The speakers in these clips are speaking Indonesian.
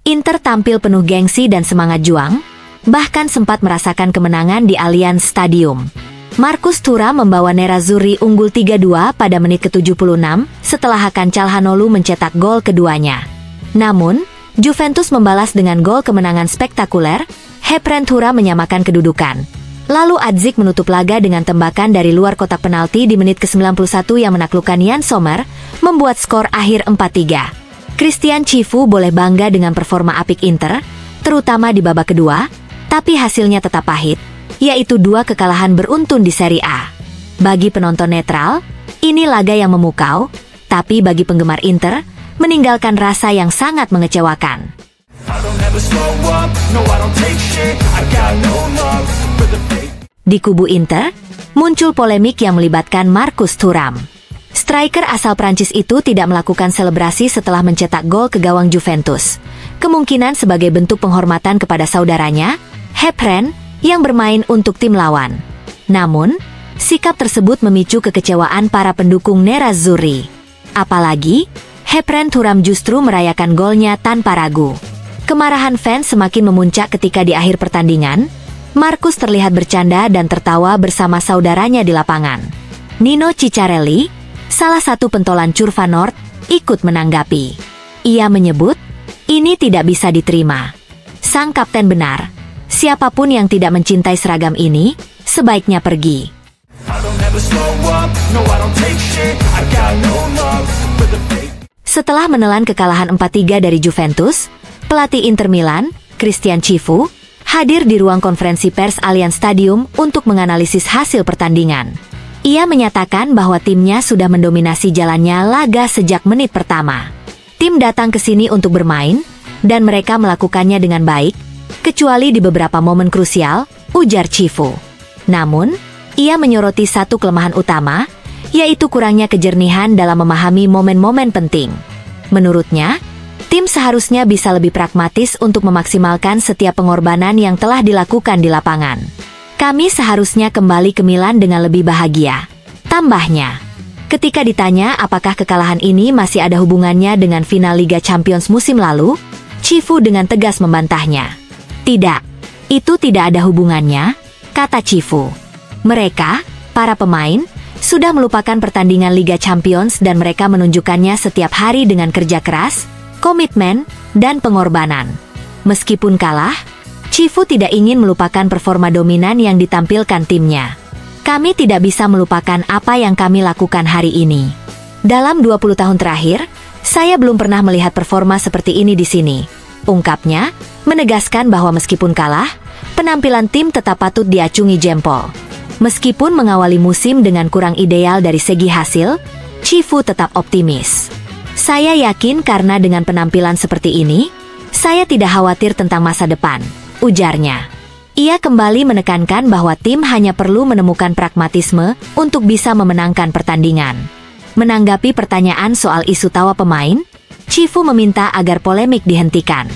Inter tampil penuh gengsi dan semangat juang, bahkan sempat merasakan kemenangan di Allianz Stadium. Marcus Thuram membawa Nerazzurri unggul 3-2 pada menit ke-76 setelah Hakan Çalhanoğlu mencetak gol keduanya. Namun, Juventus membalas dengan gol kemenangan spektakuler. Hepren Thuram menyamakan kedudukan. Lalu Adzik menutup laga dengan tembakan dari luar kotak penalti di menit ke-91 yang menaklukkan Yann Sommer, membuat skor akhir 4-3. Christian Cifu boleh bangga dengan performa apik Inter, terutama di babak kedua, tapi hasilnya tetap pahit, yaitu 2 kekalahan beruntun di Serie A. Bagi penonton netral, ini laga yang memukau, tapi bagi penggemar Inter, meninggalkan rasa yang sangat mengecewakan. Di kubu Inter, muncul polemik yang melibatkan Marcus Thuram. Striker asal Prancis itu tidak melakukan selebrasi setelah mencetak gol ke gawang Juventus, kemungkinan sebagai bentuk penghormatan kepada saudaranya, Hepren, yang bermain untuk tim lawan. Namun, sikap tersebut memicu kekecewaan para pendukung Nerazzurri. Apalagi, Hepren Thuram justru merayakan golnya tanpa ragu. Kemarahan fans semakin memuncak ketika di akhir pertandingan, Marcus terlihat bercanda dan tertawa bersama saudaranya di lapangan. Nino Ciccarelli, salah satu pentolan Curva Nord, ikut menanggapi. Ia menyebut, ini tidak bisa diterima. Sang kapten benar. Siapapun yang tidak mencintai seragam ini, sebaiknya pergi. Setelah menelan kekalahan 4-3 dari Juventus, pelatih Inter Milan, Christian Cifu, hadir di ruang konferensi pers Allianz Stadium untuk menganalisis hasil pertandingan. Ia menyatakan bahwa timnya sudah mendominasi jalannya laga sejak menit pertama. Tim datang ke sini untuk bermain, dan mereka melakukannya dengan baik, kecuali di beberapa momen krusial, ujar Cifu. Namun, ia menyoroti satu kelemahan utama, yaitu kurangnya kejernihan dalam memahami momen-momen penting. Menurutnya, tim seharusnya bisa lebih pragmatis untuk memaksimalkan setiap pengorbanan yang telah dilakukan di lapangan. Kami seharusnya kembali ke Milan dengan lebih bahagia, tambahnya. Ketika ditanya apakah kekalahan ini masih ada hubungannya dengan final Liga Champions musim lalu, Cifu dengan tegas membantahnya. Tidak, itu tidak ada hubungannya, kata Cifu. Mereka, para pemain, sudah melupakan pertandingan Liga Champions dan mereka menunjukkannya setiap hari dengan kerja keras, komitmen, dan pengorbanan. Meskipun kalah, Cifu tidak ingin melupakan performa dominan yang ditampilkan timnya. Kami tidak bisa melupakan apa yang kami lakukan hari ini. Dalam 20 tahun terakhir, saya belum pernah melihat performa seperti ini di sini, ungkapnya, menegaskan bahwa meskipun kalah, penampilan tim tetap patut diacungi jempol. Meskipun mengawali musim dengan kurang ideal dari segi hasil, Cifu tetap optimis. Saya yakin karena dengan penampilan seperti ini, saya tidak khawatir tentang masa depan, ujarnya. Ia kembali menekankan bahwa tim hanya perlu menemukan pragmatisme untuk bisa memenangkan pertandingan. Menanggapi pertanyaan soal isu tawa pemain, Cifu meminta agar polemik dihentikan.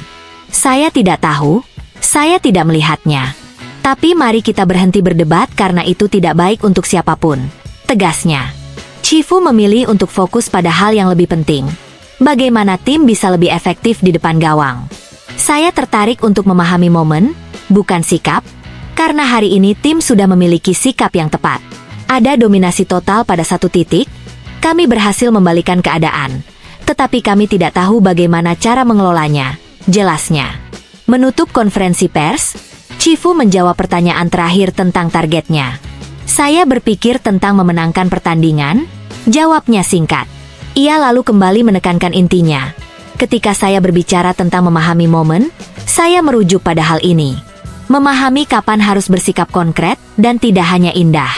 Saya tidak tahu, saya tidak melihatnya. Tapi mari kita berhenti berdebat karena itu tidak baik untuk siapapun, tegasnya. Cifu memilih untuk fokus pada hal yang lebih penting. Bagaimana tim bisa lebih efektif di depan gawang. Saya tertarik untuk memahami momen, bukan sikap, karena hari ini tim sudah memiliki sikap yang tepat. Ada dominasi total pada satu titik, kami berhasil membalikan keadaan, tetapi kami tidak tahu bagaimana cara mengelolanya, jelasnya. Menutup konferensi pers, Cifu menjawab pertanyaan terakhir tentang targetnya. Saya berpikir tentang memenangkan pertandingan, jawabnya singkat. Ia lalu kembali menekankan intinya. Ketika saya berbicara tentang memahami momen, saya merujuk pada hal ini. Memahami kapan harus bersikap konkret dan tidak hanya indah.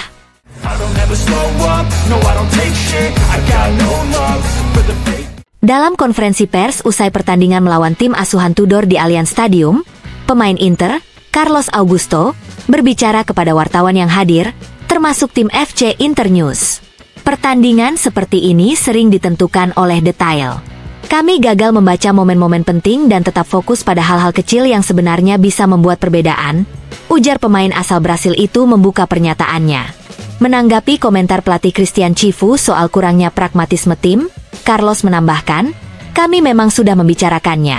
Dalam konferensi pers usai pertandingan melawan tim asuhan Tudor di Allianz Stadium, pemain Inter, Carlos Augusto, berbicara kepada wartawan yang hadir, termasuk tim FC Internews. Pertandingan seperti ini sering ditentukan oleh detail. Kami gagal membaca momen-momen penting dan tetap fokus pada hal-hal kecil yang sebenarnya bisa membuat perbedaan, ujar pemain asal Brasil itu membuka pernyataannya. Menanggapi komentar pelatih Christian Chifu soal kurangnya pragmatisme tim, Carlos menambahkan, "Kami memang sudah membicarakannya.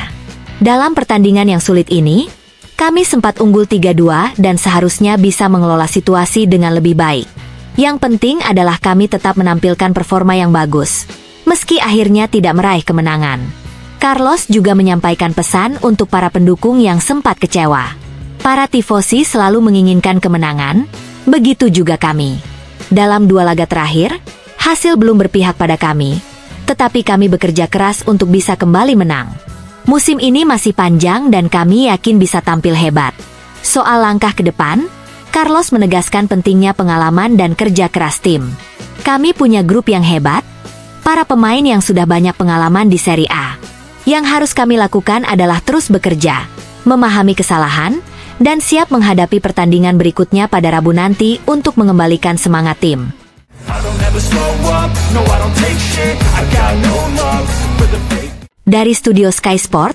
Dalam pertandingan yang sulit ini, kami sempat unggul 3-2 dan seharusnya bisa mengelola situasi dengan lebih baik. Yang penting adalah kami tetap menampilkan performa yang bagus, meski akhirnya tidak meraih kemenangan." Carlos juga menyampaikan pesan untuk para pendukung yang sempat kecewa. Para tifosi selalu menginginkan kemenangan, begitu juga kami. Dalam 2 laga terakhir, hasil belum berpihak pada kami, tetapi kami bekerja keras untuk bisa kembali menang. Musim ini masih panjang dan kami yakin bisa tampil hebat. Soal langkah ke depan, Carlos menegaskan pentingnya pengalaman dan kerja keras tim. Kami punya grup yang hebat, para pemain yang sudah banyak pengalaman di Serie A. Yang harus kami lakukan adalah terus bekerja, memahami kesalahan, dan siap menghadapi pertandingan berikutnya pada Rabu nanti untuk mengembalikan semangat tim. Dari studio Sky Sport,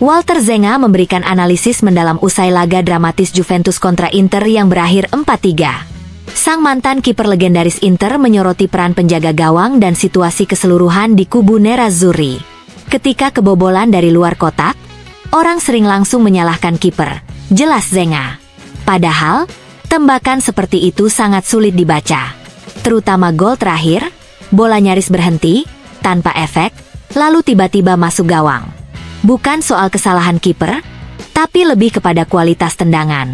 Walter Zenga memberikan analisis mendalam usai laga dramatis Juventus kontra Inter yang berakhir 4-3. Sang mantan kiper legendaris Inter menyoroti peran penjaga gawang dan situasi keseluruhan di kubu Nerazzurri. Ketika kebobolan dari luar kotak, orang sering langsung menyalahkan kiper, jelas Zenga. Padahal, tembakan seperti itu sangat sulit dibaca. Terutama gol terakhir, bola nyaris berhenti, tanpa efek, lalu tiba-tiba masuk gawang. Bukan soal kesalahan kiper, tapi lebih kepada kualitas tendangan.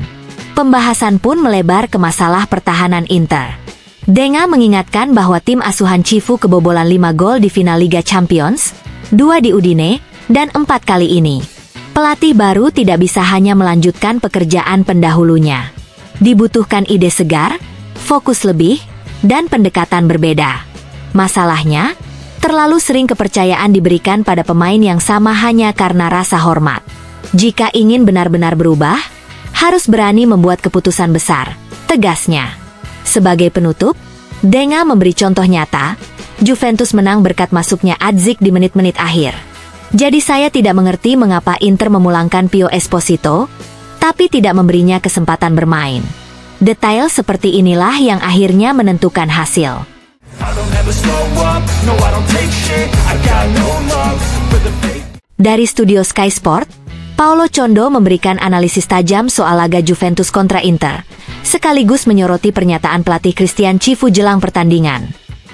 Pembahasan pun melebar ke masalah pertahanan Inter. Zenga mengingatkan bahwa tim asuhan Chifu kebobolan 5 gol di final Liga Champions, 2 di Udine, dan 4 kali ini. Pelatih baru tidak bisa hanya melanjutkan pekerjaan pendahulunya. Dibutuhkan ide segar, fokus lebih, dan pendekatan berbeda. Masalahnya, terlalu sering kepercayaan diberikan pada pemain yang sama hanya karena rasa hormat. Jika ingin benar-benar berubah, harus berani membuat keputusan besar, tegasnya. Sebagai penutup, Zenga memberi contoh nyata, Juventus menang berkat masuknya Adzik di menit-menit akhir. Jadi saya tidak mengerti mengapa Inter memulangkan Pio Esposito, tapi tidak memberinya kesempatan bermain. Detail seperti inilah yang akhirnya menentukan hasil. Dari studio Sky Sport, Paolo Condo memberikan analisis tajam soal laga Juventus kontra Inter, sekaligus menyoroti pernyataan pelatih Christian Chifu jelang pertandingan.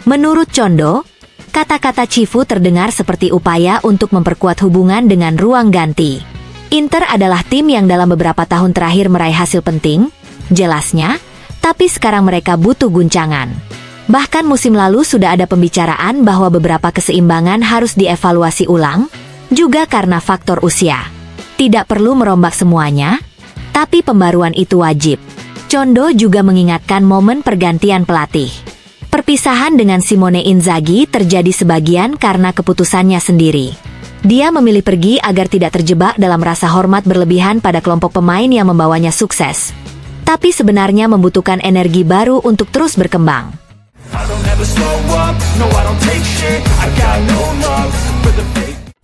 Menurut Condo, kata-kata Chifu terdengar seperti upaya untuk memperkuat hubungan dengan ruang ganti. Inter adalah tim yang dalam beberapa tahun terakhir meraih hasil penting, jelasnya, tapi sekarang mereka butuh guncangan. Bahkan musim lalu sudah ada pembicaraan bahwa beberapa keseimbangan harus dievaluasi ulang, juga karena faktor usia. Tidak perlu merombak semuanya, tapi pembaruan itu wajib. Condo juga mengingatkan momen pergantian pelatih. Perpisahan dengan Simone Inzaghi terjadi sebagian karena keputusannya sendiri. Dia memilih pergi agar tidak terjebak dalam rasa hormat berlebihan pada kelompok pemain yang membawanya sukses. Tapi sebenarnya membutuhkan energi baru untuk terus berkembang.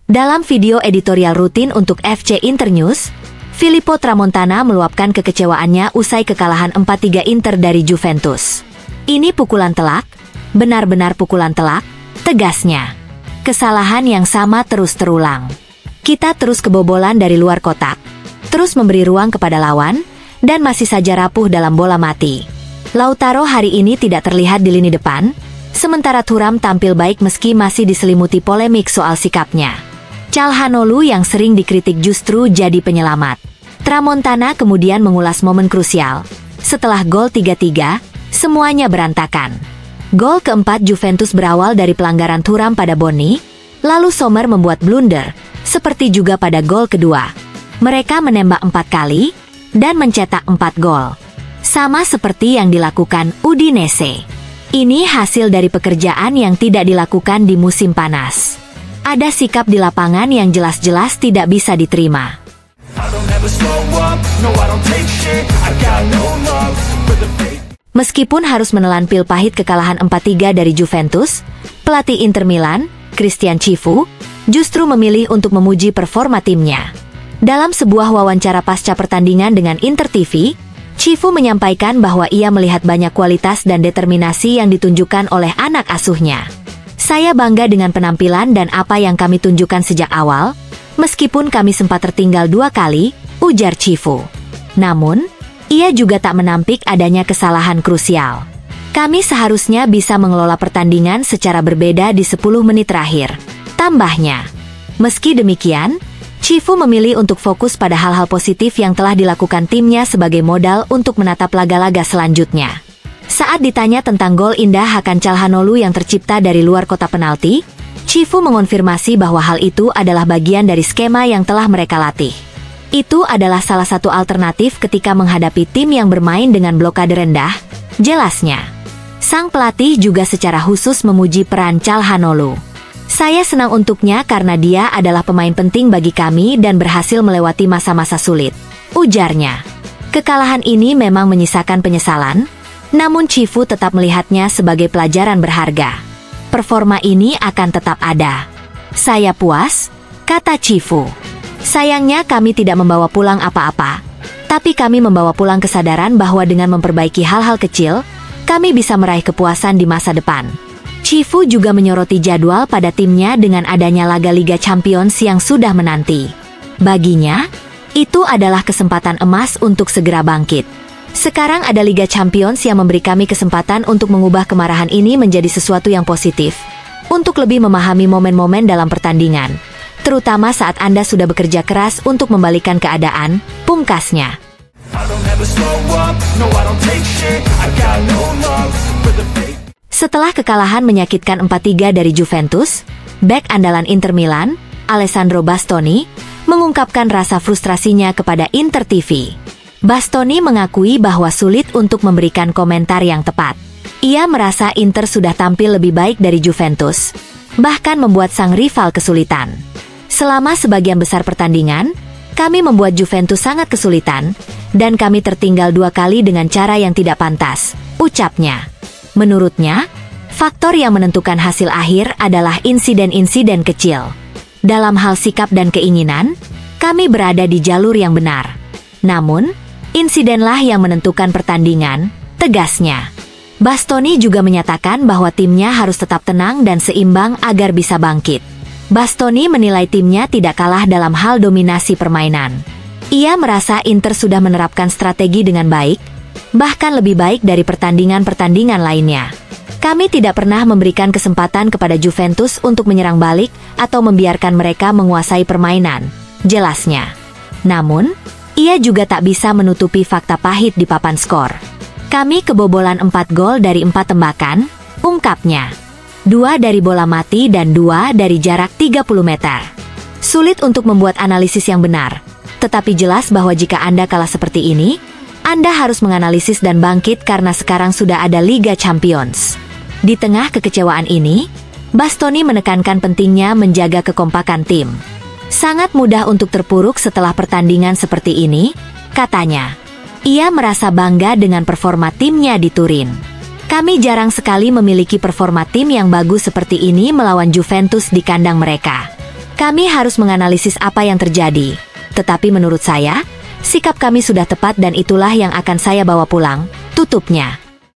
Dalam video editorial rutin untuk FC Internews, Filippo Tramontana meluapkan kekecewaannya usai kekalahan 4-3 Inter dari Juventus. Ini pukulan telak, benar-benar pukulan telak, tegasnya. Kesalahan yang sama terus terulang. Kita terus kebobolan dari luar kotak, terus memberi ruang kepada lawan, dan masih saja rapuh dalam bola mati. Lautaro hari ini tidak terlihat di lini depan, sementara Thuram tampil baik meski masih diselimuti polemik soal sikapnya. Calhanoglu yang sering dikritik justru jadi penyelamat. Tramontana kemudian mengulas momen krusial. Setelah gol 3-3, semuanya berantakan. Gol keempat Juventus berawal dari pelanggaran Thuram pada Boni, lalu Sommer membuat blunder, seperti juga pada gol kedua. Mereka menembak 4 kali, dan mencetak 4 gol. Sama seperti yang dilakukan Udinese. Ini hasil dari pekerjaan yang tidak dilakukan di musim panas. Ada sikap di lapangan yang jelas-jelas tidak bisa diterima. Meskipun harus menelan pil pahit kekalahan 4-3 dari Juventus, pelatih Inter Milan, Christian Chifu, justru memilih untuk memuji performa timnya. Dalam sebuah wawancara pasca pertandingan dengan Inter TV, Cifu menyampaikan bahwa ia melihat banyak kualitas dan determinasi yang ditunjukkan oleh anak asuhnya. Saya bangga dengan penampilan dan apa yang kami tunjukkan sejak awal, meskipun kami sempat tertinggal 2 kali, ujar Cifu. Namun, ia juga tak menampik adanya kesalahan krusial. Kami seharusnya bisa mengelola pertandingan secara berbeda di 10 menit terakhir, tambahnya. Meski demikian, Cifu memilih untuk fokus pada hal-hal positif yang telah dilakukan timnya sebagai modal untuk menatap laga-laga selanjutnya. Saat ditanya tentang gol indah Hakan Calhanoglu yang tercipta dari luar kotak penalti, Cifu mengonfirmasi bahwa hal itu adalah bagian dari skema yang telah mereka latih. Itu adalah salah satu alternatif ketika menghadapi tim yang bermain dengan blokade rendah, jelasnya. Sang pelatih juga secara khusus memuji peran Calhanoglu. Saya senang untuknya karena dia adalah pemain penting bagi kami dan berhasil melewati masa-masa sulit, ujarnya. Kekalahan ini memang menyisakan penyesalan, namun Cifu tetap melihatnya sebagai pelajaran berharga. Performa ini akan tetap ada. Saya puas, kata Cifu. Sayangnya kami tidak membawa pulang apa-apa, tapi kami membawa pulang kesadaran bahwa dengan memperbaiki hal-hal kecil, kami bisa meraih kepuasan di masa depan. Cifu juga menyoroti jadwal pada timnya dengan adanya laga Liga Champions yang sudah menanti. Baginya, itu adalah kesempatan emas untuk segera bangkit. Sekarang ada Liga Champions yang memberi kami kesempatan untuk mengubah kemarahan ini menjadi sesuatu yang positif, untuk lebih memahami momen-momen dalam pertandingan, terutama saat Anda sudah bekerja keras untuk membalikan keadaan, pungkasnya. Setelah kekalahan menyakitkan 4-3 dari Juventus, bek andalan Inter Milan, Alessandro Bastoni, mengungkapkan rasa frustrasinya kepada Inter TV. Bastoni mengakui bahwa sulit untuk memberikan komentar yang tepat. Ia merasa Inter sudah tampil lebih baik dari Juventus, bahkan membuat sang rival kesulitan. Selama sebagian besar pertandingan, kami membuat Juventus sangat kesulitan, dan kami tertinggal 2 kali dengan cara yang tidak pantas, ucapnya. Menurutnya, faktor yang menentukan hasil akhir adalah insiden-insiden kecil. Dalam hal sikap dan keinginan, kami berada di jalur yang benar. Namun, insidenlah yang menentukan pertandingan, tegasnya. Bastoni juga menyatakan bahwa timnya harus tetap tenang dan seimbang agar bisa bangkit. Bastoni menilai timnya tidak kalah dalam hal dominasi permainan. Ia merasa Inter sudah menerapkan strategi dengan baik, bahkan lebih baik dari pertandingan-pertandingan lainnya. Kami tidak pernah memberikan kesempatan kepada Juventus untuk menyerang balik atau membiarkan mereka menguasai permainan, jelasnya. Namun, ia juga tak bisa menutupi fakta pahit di papan skor. Kami kebobolan 4 gol dari 4 tembakan, ungkapnya. 2 dari bola mati dan 2 dari jarak 30 meter. Sulit untuk membuat analisis yang benar, tetapi jelas bahwa jika Anda kalah seperti ini, Anda harus menganalisis dan bangkit karena sekarang sudah ada Liga Champions. Di tengah kekecewaan ini, Bastoni menekankan pentingnya menjaga kekompakan tim. Sangat mudah untuk terpuruk setelah pertandingan seperti ini, katanya. Ia merasa bangga dengan performa timnya di Turin. Kami jarang sekali memiliki performa tim yang bagus seperti ini melawan Juventus di kandang mereka. Kami harus menganalisis apa yang terjadi, tetapi menurut saya, sikap kami sudah tepat dan itulah yang akan saya bawa pulang, tutupnya.